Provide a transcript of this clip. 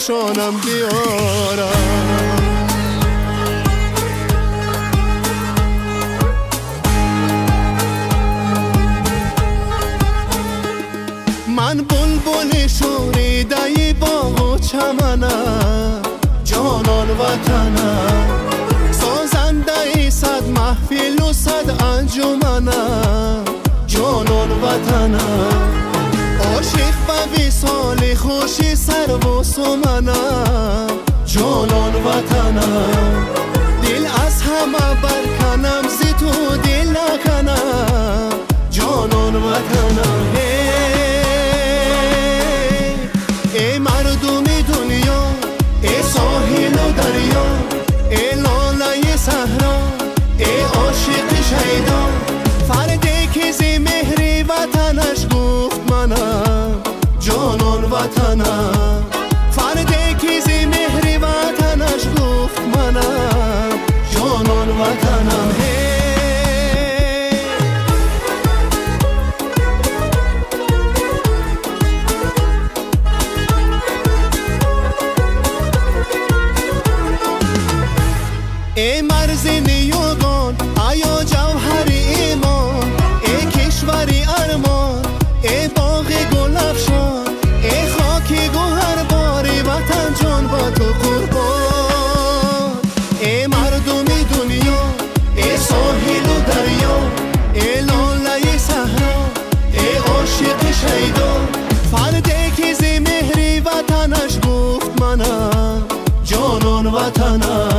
شانم بیارم. من بلبل شوریده باغ و چمنم، جانان وطنم، سازنده صد محفل و صد انجمنم، جانان وطنم، عاشق به وصال خوشی سر و سمنم، جانان وطنم، دل از همه برکنم زی تو دل نکنم، جانان وطنم. ای مردم دنیا، ای ساحل و دریا، ای لاله صحرا، ای عاشق شیدا، فردی که زی مهر وطنش گفت منم، جانان وطنم، فردی که زی مهر وطنش گفت منم، جانان وطنم. ای مرز نیوگان، ایا جوهر ایمان، ای کشوری ارمان، ای باغ گل افشان، ای خاکی گوهر باری وطن جان با تو قربان. ای مردم دنیا، ای ساحل و دریا، ای لاله صحرا، ای عاشق شیدا، فردی که زی مهری وطنش گفت منم، جانان وطنم.